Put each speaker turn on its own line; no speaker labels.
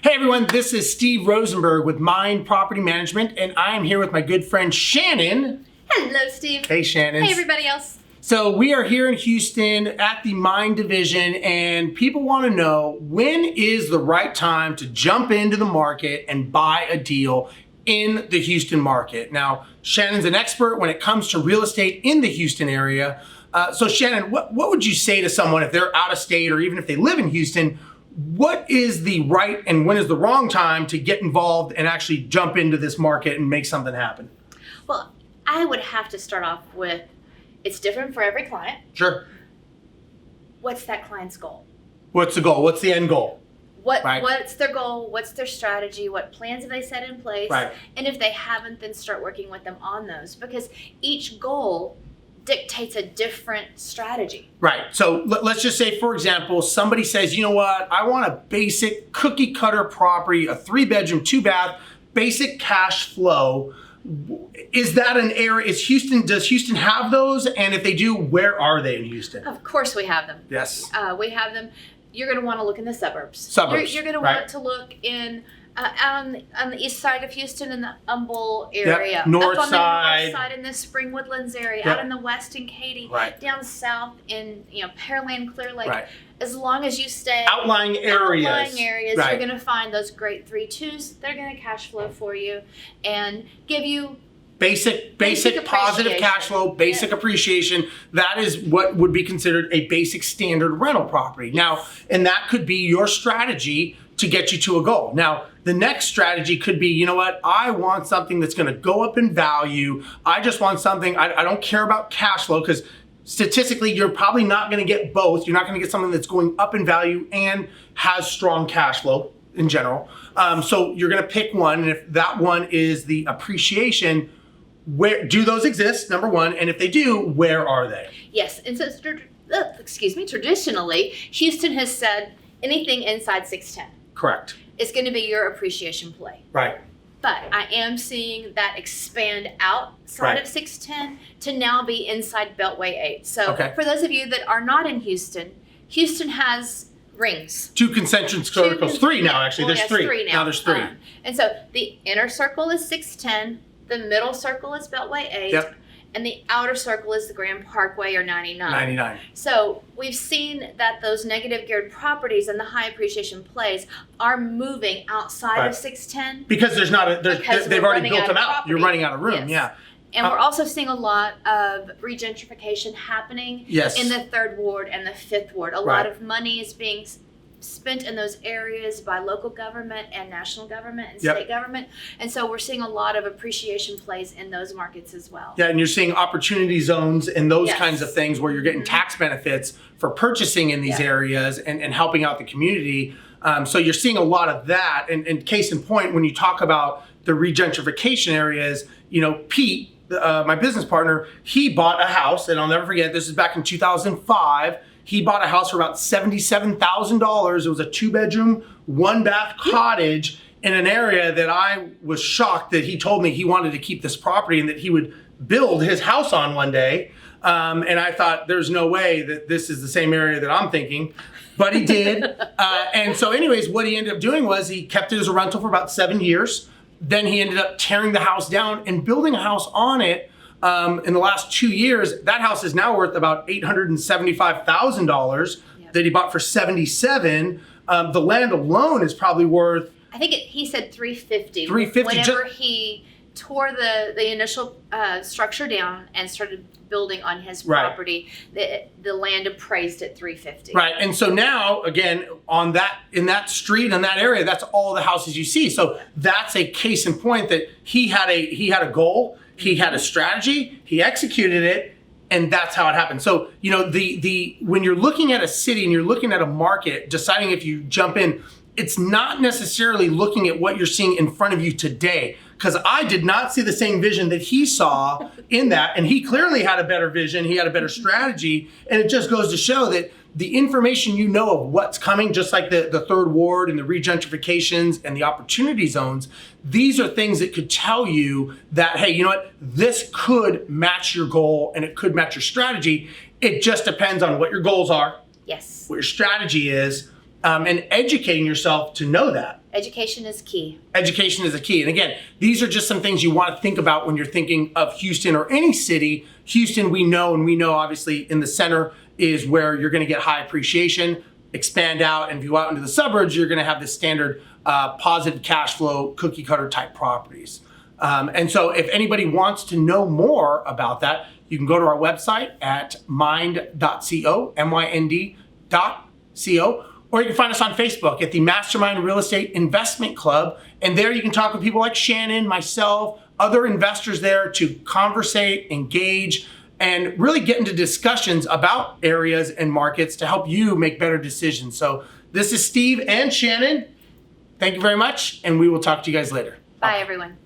Hey everyone, this is Steve Rosenberg with Mynd Property Management, and I am here with my good friend Shannon.
Hello, Steve.
Hey Shannon.
Hey everybody else.
So we are here in Houston at the Mynd division, and people want to know, when is the right time to jump into the market and buy a deal in the Houston market? Now, Shannon's an expert when it comes to real estate in the Houston area. So Shannon, what would you say to someone if they're out of state or even if they live in Houston? What is the right and when is the wrong time to get involved and actually jump into this market and make something happen?
Well, I would have to start off with, it's different for every client.
Sure.
What's that client's goal?
What's the goal? What's the end goal?
What's their goal? What's their strategy? What plans have they set in place?
Right.
And if they haven't, then start working with them on those, because each goal dictates a different strategy.
Right. So let's just say, for example, somebody says, you know what, I want a basic cookie cutter property, a 3-bedroom, 2-bath, basic cash flow. Is that an area? Does Houston have those? And if they do, where are they in Houston?
Of course we have them.
Yes.
We have them. You're going to want to look in the suburbs. You're going to
right.
want to look in on the east side of Houston in the Humble area,
yep. North
up on
side.
the north side in the Spring Woodlands area,
yep.
out in the west in Katy,
right.
down south in Pearland, Clear Lake.
Right.
As long as you stay
outlying areas,
right. You're going to find those great 3-2s. They're going to cash flow for you and give you basic
positive cash flow, basic appreciation. That is what would be considered a basic standard rental property. Now, and that could be your strategy to get you to a goal. Now, the next strategy could be, you know what, I want something that's going to go up in value. I just want something, I don't care about cash flow, because statistically, you're probably not going to get both. You're not going to get something that's going up in value and has strong cash flow in general. So you're going to pick one, and if that one is the appreciation, where do those exist, number one, and if they do, where are they?
Yes, and so traditionally, Houston has said anything inside 610.
Correct.
It's going to be your appreciation play.
Right.
But I am seeing that expand outside
right.
of 610 to now be inside Beltway 8. So for those of you that are not in Houston, Houston has rings.
2 concentric circles. 3 now, actually.
Well,
there's 3.
Now
There's 3.
And so the inner circle is 610. The middle circle is Beltway 8.
Yep.
And the outer circle is the Grand Parkway or 99.
99.
So we've seen that those negative geared properties and the high appreciation plays are moving outside
right.
of 610.
Because they've already built them out. You're running out of room,
yes.
yeah.
And we're also seeing a lot of regentrification happening
yes.
in the 3rd Ward and the 5th Ward. A
right.
lot of money is being spent in those areas by local government and national government and
yep.
state government. And so we're seeing a lot of appreciation plays in those markets as well.
Yeah, and you're seeing opportunity zones and those
yes.
kinds of things where you're getting tax benefits for purchasing in these
yeah.
areas and helping out the community. So you're seeing a lot of that. And case in point, when you talk about the regentrification areas, Pete, my business partner, he bought a house, and I'll never forget, this is back in 2005. He bought a house for about $77,000. It was a 2-bedroom, 1-bath cottage in an area that I was shocked that he told me he wanted to keep this property and that he would build his house on one day. And I thought, there's no way that this is the same area that I'm thinking, but he did. And so anyways, what he ended up doing was he kept it as a rental for about 7 years. Then he ended up tearing the house down and building a house on it. In the last 2 years, that house is now worth about $875,000 yep. that he bought for $77,000. The land alone is probably worth,
I think he said $350,000.
$350,000.
Whenever he tore the initial structure down and started building on his property, right. the land appraised at $350,000.
Right, and so now again in that street in that area, that's all the houses you see. So that's a case in point that he had a goal. He had a strategy, he executed it, and that's how it happened. So, when you're looking at a city and you're looking at a market, deciding if you jump in, it's not necessarily looking at what you're seeing in front of you today. Because I did not see the same vision that he saw in that, and he clearly had a better vision, he had a better strategy, and it just goes to show that the information of what's coming, just like the 3rd Ward and the regentrifications and the opportunity zones, these are things that could tell you that, hey, you know what, this could match your goal and it could match your strategy. It just depends on what your goals are,
yes,
what your strategy is, and educating yourself to know that.
Education is key.
Education is a key. And again, these are just some things you want to think about when you're thinking of Houston or any city. Houston, we know obviously in the center is where you're going to get high appreciation. Expand out, and if you go out into the suburbs, you're going to have the standard positive cash flow, cookie cutter type properties. And so if anybody wants to know more about that, you can go to our website at mind.co, MYND.co, or you can find us on Facebook at the Mastermind Real Estate Investment Club. And there you can talk with people like Shannon, myself, other investors there to conversate, engage, and really get into discussions about areas and markets to help you make better decisions. So this is Steve and Shannon. Thank you very much, and we will talk to you guys later.
Bye, everyone.